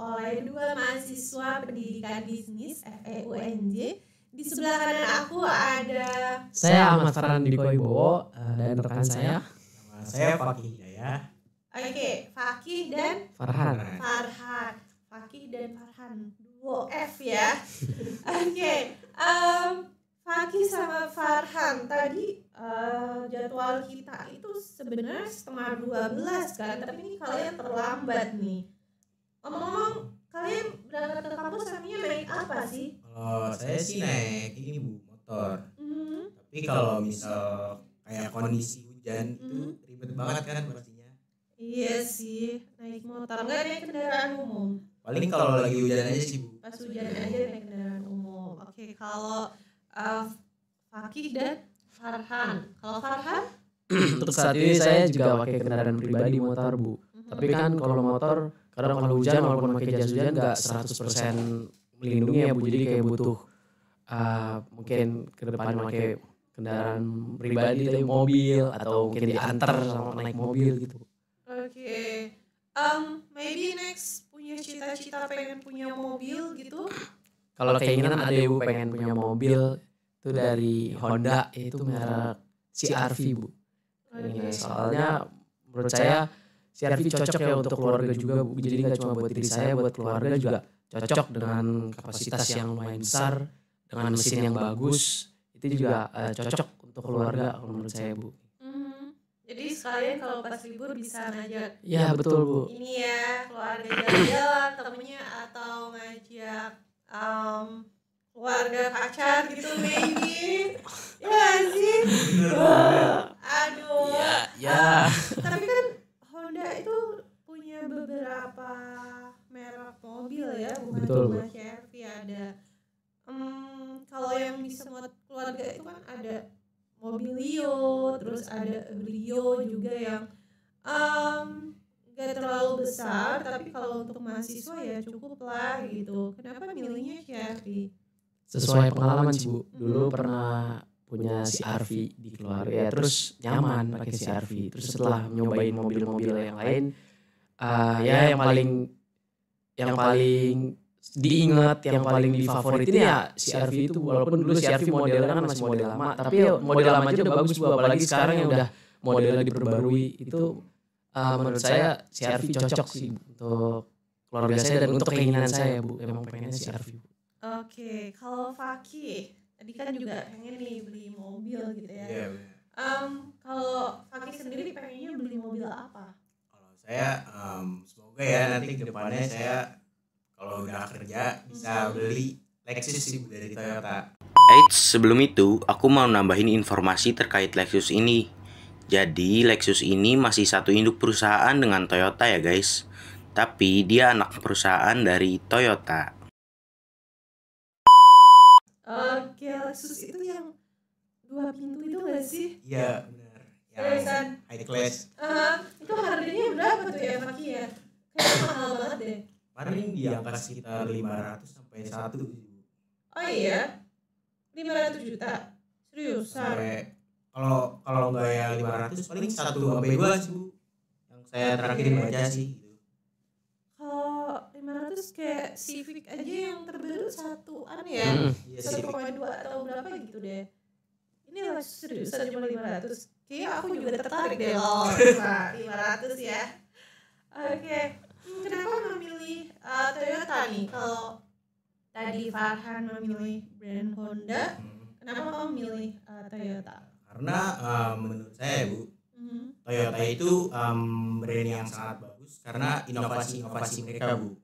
oleh dua mahasiswa pendidikan bisnis FEUNJ. Di sebelah kanan aku ada saya Ahmad Farhan Diko Wibowo dan rekan saya. Nama saya Fakih Hidayah. Oke, Fakih dan Farhan. Fakih dan Farhan, duo F ya. Oke, Fakih sama Farhan tadi jadwal kita itu sebenarnya 11:30 kan, tapi ini kalian terlambat nih. Ngomong-ngomong, kalian berangkat ke kampus namanya naik apa sih? Kalau saya sih naik ini Bu, motor. Tapi kalau misal kayak kondisi hujan itu ribet banget kan pastinya. Iya sih, naik motor, nggak naik kendaraan umum. Paling kalau lagi hujan aja sih Bu. Pas hujan aja naik kendaraan umum. Oke, kalau Fakih dan Farhan. Kalau Farhan? Untuk saat ini saya juga pakai kendaraan pribadi motor Bu. Tapi kan kalau motor kadang kalau hujan walaupun pakai jas hujan nggak 100% melindungi ya Bu. Jadi kayak butuh mungkin ke depan pakai kendaraan pribadi dari mobil atau mungkin diantar sama naik mobil gitu. Oke. Maybe next punya cita-cita pengen punya mobil gitu. Kalau keinginan ada Bu pengen punya mobil itu dari Honda, itu merek CR-V Bu. Soalnya menurut saya CR-V cocok ya untuk keluarga juga Bu. Jadi nggak cuma buat diri saya, buat keluarga juga cocok dengan kapasitas yang lumayan besar, dengan mesin yang bagus. Itu juga cocok untuk keluarga menurut saya Bu. Jadi sekalian kalau pas libur bisa ngajak. Ya betul Bu. Ini ya keluarga jalan-jalan temennya atau ngajak keluarga pacar gitu maybe. Ya sih. Aduh. Ya. Tapi kan Honda itu punya beberapa merek mobil ya, bukan cuma CR-V ada. Kalau yang bisa muat keluarga itu kan ada Mobilio, terus ada Brio juga yang gak terlalu besar, tapi kalau untuk mahasiswa ya cukup lah gitu. Kenapa milihnya CR-V? Sesuai pengalaman sih Bu. Dulu pernah punya CR-V di keluarga ya, terus nyaman pakai CR-V. Terus setelah nyobain mobil-mobil yang lain, ya yang paling diingat, yang paling difavoritin ya CR-V itu. Walaupun dulu CR-V modelnya kan masih model lama, tapi ya model lama aja udah bagus Bu. Apalagi sekarang yang udah modelnya diperbarui itu, menurut saya CR-V cocok sih untuk keluarga saya dan untuk keinginan saya Bu. Emang pengennya CR-V. Oke, kalau Fakih tadi kan juga pengen nih beli mobil gitu ya. Iya. Kalau Fakih sendiri pengennya beli mobil apa? Kalau saya semoga ya nanti ke depannya saya kalau udah kerja bisa beli Lexus sih Bu dari Toyota. Sebelum itu aku mau nambahin informasi terkait Lexus ini. Jadi Lexus ini masih satu induk perusahaan dengan Toyota ya guys. Tapi dia anak perusahaan dari Toyota. Oke, Lexus itu yang 2 pintu itu gak sih? Iya benar. Yang high class. Itu harganya berapa tuh ya Fakih ya? Kayaknya mahal banget deh. Paling di angka sekitar 500 sampai 1 sih Bu. Oh iya? 500 juta? Seriusan? Sampai kalau enggak ya 500 paling 1 sampai 2 sih Bu. Yang saya terakhir baca sih gitu. Kalau 500 kayak Civic aja yang terbaru satuan ya? Iya 1,2 atau berapa gitu deh. Ini Lexus seriusan cuma 500. Kayaknya aku juga tertarik deh loh sama 500 ya. Oke. Kenapa memilih Toyota nih? Kalau tadi Farhan memilih brand Honda, kenapa kamu memilih Toyota? Karena menurut saya Bu, Toyota itu brand yang sangat bagus karena inovasi mereka Bu.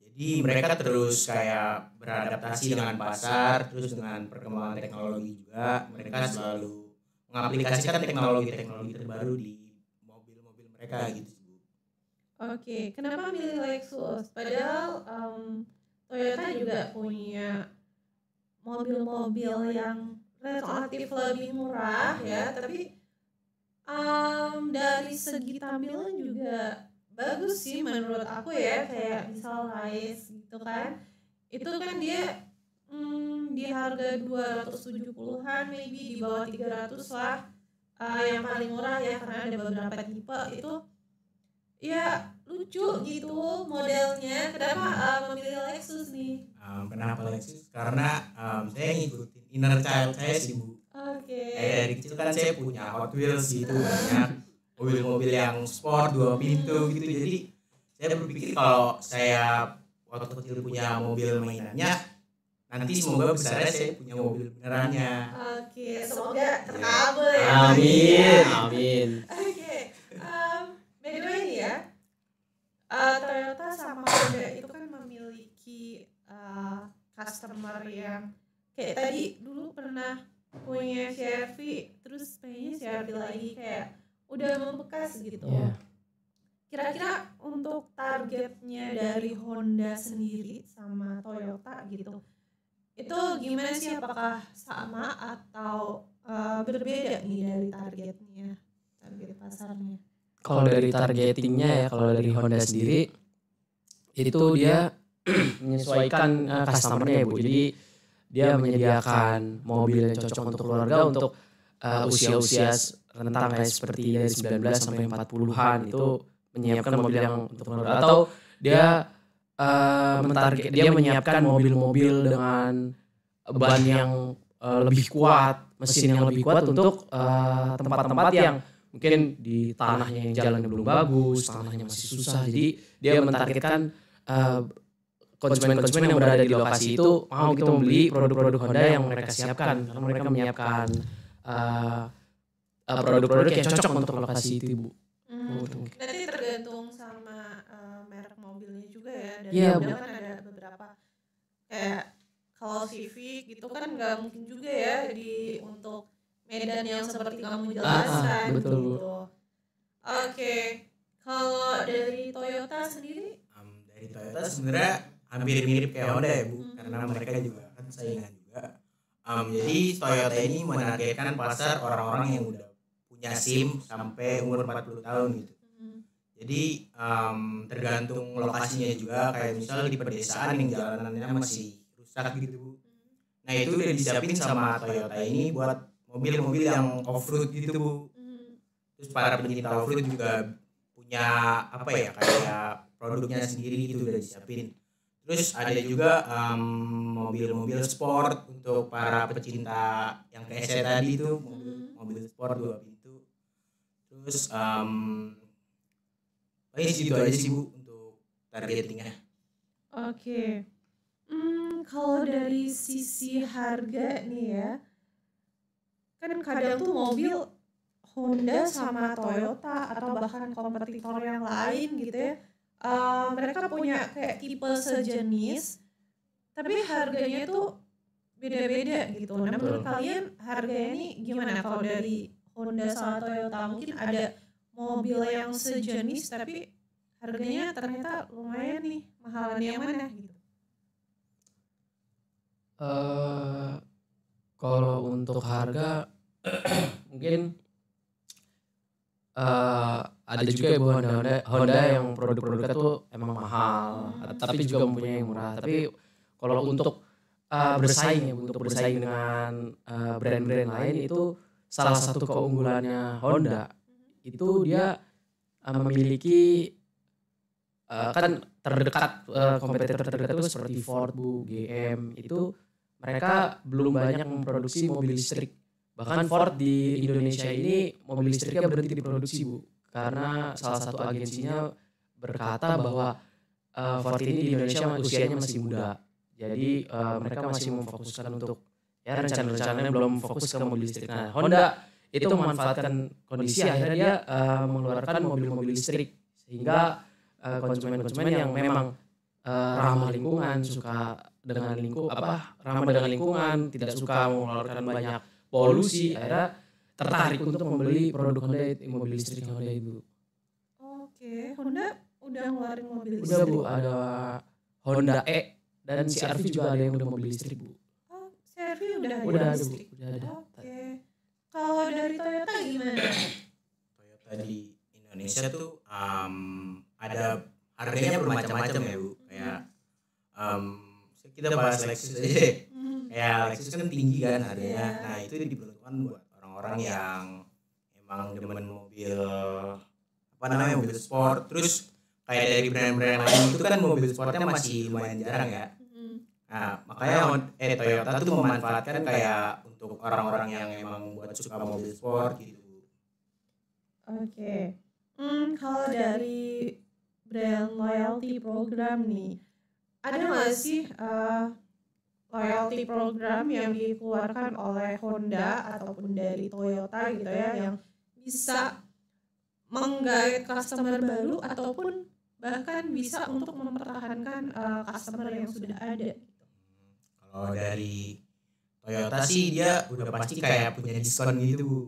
Jadi mereka terus kayak beradaptasi dengan pasar, terus dengan perkembangan teknologi juga. Mereka selalu mengaplikasikan teknologi terbaru di mobil-mobil mereka gitu. Oke, kenapa milih Lexus? Padahal Toyota juga punya mobil-mobil yang relatif lebih murah ya, tapi dari segi tampilan juga bagus sih menurut aku ya, kayak misal Rise gitu kan, itu kan dia di harga 270-an, maybe di bawah 300 lah, yang paling murah ya karena ada beberapa tipe itu ya lucu gitu modelnya. Kenapa memilih Lexus nih? Kenapa Lexus? Karena saya ngikutin inner child saya sih Bu. Oke. Dari kecil kan saya punya Hot Wheels gitu, banyak mobil-mobil yang sport 2 pintu gitu. Jadi saya berpikir kalau saya waktu kecil punya mobil mainannya, nanti semoga besarnya saya punya mobil benerannya. Oke, semoga terkabul ya. Amin, amin. Oke, by the way nih ya, Toyota sama Honda itu kan memiliki customer yang kayak tadi dulu pernah punya CR-V, terus pengennya CR-V lagi kayak udah membekas gitu. Yeah. Kira-kira untuk targetnya dari Honda sendiri sama Toyota gitu, itu gimana sih? Apakah sama atau berbeda nih dari targetnya, target pasarnya? Kalau dari targetingnya ya, kalau dari Honda sendiri itu dia menyesuaikan customernya ya Bu. Jadi dia menyediakan mobil yang cocok untuk keluarga untuk usia-usia rentang kayak seperti dari 19 sampai 40-an itu menyiapkan mobil yang untuk keluarga, atau dia dia menyiapkan mobil-mobil dengan ban yang lebih kuat, mesin yang lebih kuat untuk tempat-tempat yang mungkin di tanahnya yang jalannya belum bagus, tanahnya masih susah. Jadi dia mentargetkan konsumen-konsumen yang berada di lokasi itu mau gitu membeli produk-produk Honda yang mereka siapkan, karena mereka menyiapkan produk-produk yang cocok untuk lokasi itu Bu. Nanti tergantung sama merek mobilnya juga ya. Dan Iya, Honda kan ada beberapa kayak kalau Civic gitu kan nggak mungkin juga ya untuk medan yang seperti kamu jelaskan betul. gitu. Oke, kalau dari Toyota sendiri? Dari Toyota sebenarnya hampir mirip kayak Honda ya Bu, karena mereka juga kan saingan juga. Jadi Toyota ini menargetkan pasar orang-orang yang udah punya SIM sampai umur 40 tahun gitu. Jadi tergantung lokasinya juga, kayak misal di pedesaan yang jalanannya masih rusak gitu Bu. Nah itu udah disiapin sama Toyota ini buat mobil-mobil yang off-road gitu Bu. Terus para pencinta off-road juga punya apa ya, kayak produknya sendiri gitu udah disiapin. Terus ada juga mobil-mobil sport untuk para pecinta yang kayak saya tadi itu, mobil sport 2 pintu. Terus paling segitu aja sih Bu untuk targetingnya. Oke. Kalau dari sisi harga nih ya, kan kadang tuh mobil Honda sama Toyota atau bahkan kompetitor yang lain gitu ya, mereka punya kayak tipe sejenis, tapi harganya tuh beda-beda gitu. Nah menurut kalian harganya ini gimana kalau dari Honda sama Toyota? Mungkin ada mobil yang sejenis tapi harganya ternyata lumayan nih, mahalan yang mana gitu? Kalau untuk harga mungkin ada juga ya Bu, Honda yang produk-produknya tuh emang mahal, tapi juga mempunyai yang murah. Tapi kalau untuk bersaing ya, untuk bersaing dengan brand-brand lain, itu salah satu keunggulannya Honda itu dia memiliki kan terdekat, kompetitor terdekat itu seperti Ford Bu, GM, itu mereka belum banyak memproduksi mobil listrik. Bahkan Ford di Indonesia ini mobil listriknya berhenti diproduksi Bu, karena salah satu agensinya berkata bahwa Ford ini di Indonesia usianya masih muda. Jadi mereka masih memfokuskan untuk ya rencana-rencananya belum fokus ke mobil listrik. Nah Honda itu memanfaatkan kondisi, akhirnya dia mengeluarkan mobil-mobil listrik sehingga konsumen-konsumen yang memang ramah lingkungan, suka dengan ramah dengan lingkungan, tidak suka mengeluarkan banyak polusi, akhirnya tertarik untuk membeli produk Honda, mobil listrik Honda itu. Oke, Honda udah ngeluarin mobil listrik? Udah Bu, ada Honda E dan CR-V juga ada yang udah mobil listrik Bu. Oh, CR-V udah ada Udah ada Bu, listrik? udah ada. Oke, kalau dari Toyota gimana? Toyota di Indonesia tuh ada harganya bermacam-macam ya Bu, kayak kita bahas Lexus aja deh. Kayak Lexus kan tinggi kan harganya. Nah itu diperuntukkan buat orang-orang yang emang demen mobil mobil sport. Terus kayak dari brand-brand lain itu kan mobil sportnya masih lumayan jarang ya. Nah, makanya Toyota tuh memanfaatkan kayak untuk orang-orang yang emang buat suka mobil sport gitu. Oke. Kalau dari brand loyalty program nih, ada nggak sih loyalty program yang dikeluarkan oleh Honda ataupun dari Toyota gitu ya, yang bisa menggait customer baru ataupun bahkan bisa untuk mempertahankan customer yang sudah ada? Kalau dari Toyota sih dia udah pasti kayak punya diskon gitu Bu.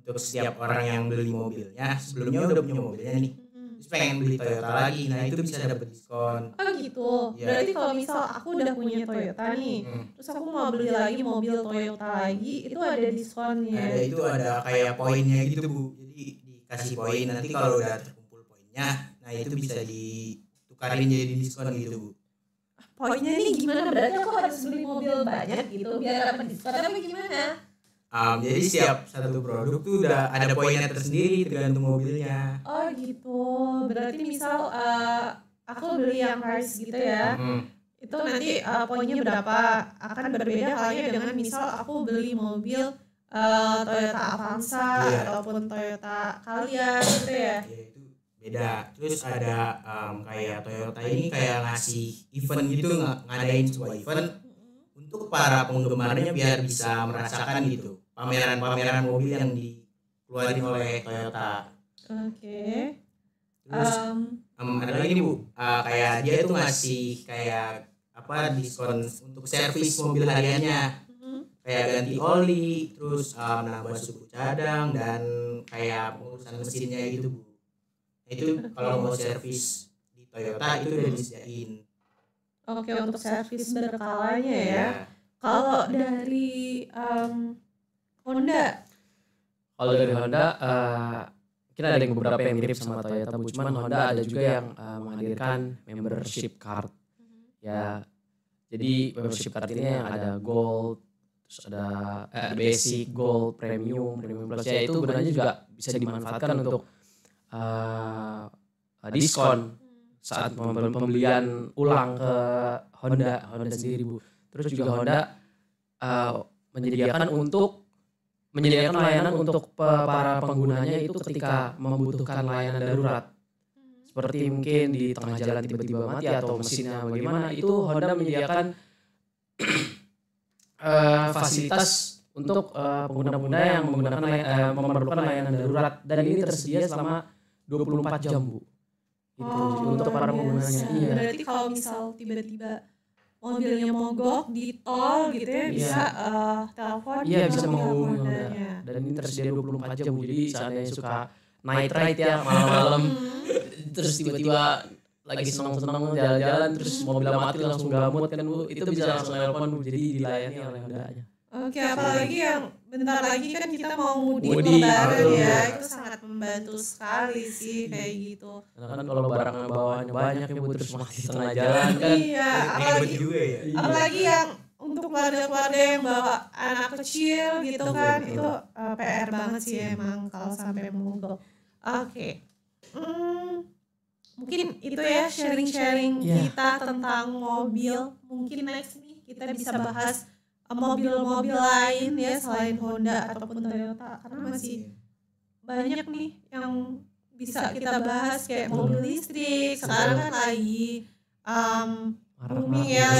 Untuk setiap orang yang beli mobilnya, sebelumnya udah punya mobilnya nih, terus pengen beli Toyota lagi, nah itu bisa dapat diskon. Oh gitu. Ya. Berarti kalau misal aku udah punya Toyota nih, terus aku mau beli lagi mobil Toyota lagi, itu ada diskonnya. Ada itu ada kayak poinnya gitu Bu. Jadi dikasih poin, nanti kalau udah terkumpul poinnya, nah itu bisa ditukarin jadi diskon gitu Bu. Poinnya nih gimana? Berarti aku harus beli mobil banyak gitu biar dapat diskon apa gimana? Jadi setiap satu produk tuh udah ada poinnya tersendiri tergantung mobilnya. Oh gitu. Berarti misal aku beli yang Price gitu ya. Itu nanti poinnya berapa akan berbeda halnya dengan misal aku beli mobil Toyota Avanza ataupun Toyota Calya gitu ya. Ya itu beda. Terus ada kayak Toyota ini kayak ngasih event gitu, ngadain sebuah event untuk para penggemarnya biar bisa merasakan gitu pameran-pameran mobil yang dikeluarin oleh Toyota. Oke. Terus ada lagi nih Bu, kayak dia itu ngasih kayak diskon untuk servis mobil hariannya, kayak ganti oli, terus nambah suku cadang dan kayak pengurusan mesinnya gitu Bu. Itu kalau mau servis di Toyota itu udah disediain. Oke, untuk servis berkalanya ya. Kalau dari Honda? Kalau dari Honda, kita ada yang beberapa yang mirip sama Toyota, Bu. Cuman Honda ada juga yang menghadirkan membership card. Ya, jadi membership card ini yang ada gold, terus ada basic, gold, premium plus. Ya itu gunanya juga bisa dimanfaatkan untuk diskon saat pembelian ulang ke Honda sendiri Bu. Terus juga Honda menyediakan layanan untuk para penggunanya itu ketika membutuhkan layanan darurat. Seperti mungkin di tengah jalan tiba-tiba mati atau mesinnya bagaimana, itu Honda menyediakan fasilitas untuk pengguna-pengguna yang memerlukan layanan darurat, dan ini tersedia selama 24 jam Bu. Itu untuk para penggunanya. Iya. Berarti kalau misal tiba-tiba mobilnya mogok di tol gitu ya, bisa telepon. Iya, bisa menghubungi Honda. Dan ini tersedia 24 jam. Jadi seandainya suka night ride ya malam-malam, terus tiba-tiba lagi senang-senang jalan-jalan terus mobilnya mati langsung gamut kan Bu, itu bisa langsung telepon Bu, jadi dilayani oleh Honda-nya. Oke, apalagi yang bentar lagi kan kita mau mudik lebaran ya, itu sangat membantu sekali sih kayak gitu. Karena kan kalau barang bawanya banyak ya Bu, terus mati tengah jalan kan. Iya, apalagi yang untuk keluarga-keluarga yang bawa anak kecil gitu kan, itu PR banget sih emang kalau sampai mogok. Oke. Mungkin itu ya sharing-sharing kita tentang mobil. Mungkin next nih kita bisa bahas mobil-mobil lain ya selain Honda ataupun Toyota, karena masih banyak nih yang bisa kita bahas kayak mobil listrik. Sekarang kan lagi booming ya,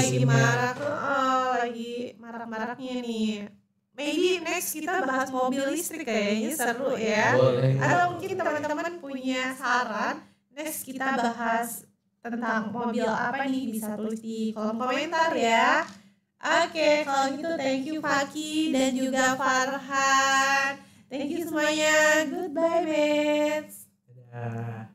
lagi marak-maraknya nih. Maybe next kita bahas mobil listrik, kayaknya seru ya. Boleh. Atau mungkin teman-teman punya saran, next kita bahas tentang mobil apa nih, bisa tulis di kolom komentar ya. Oke, kalau gitu thank you Faki dan juga Farhan. Thank you semuanya. Goodbye, mates. Dadah.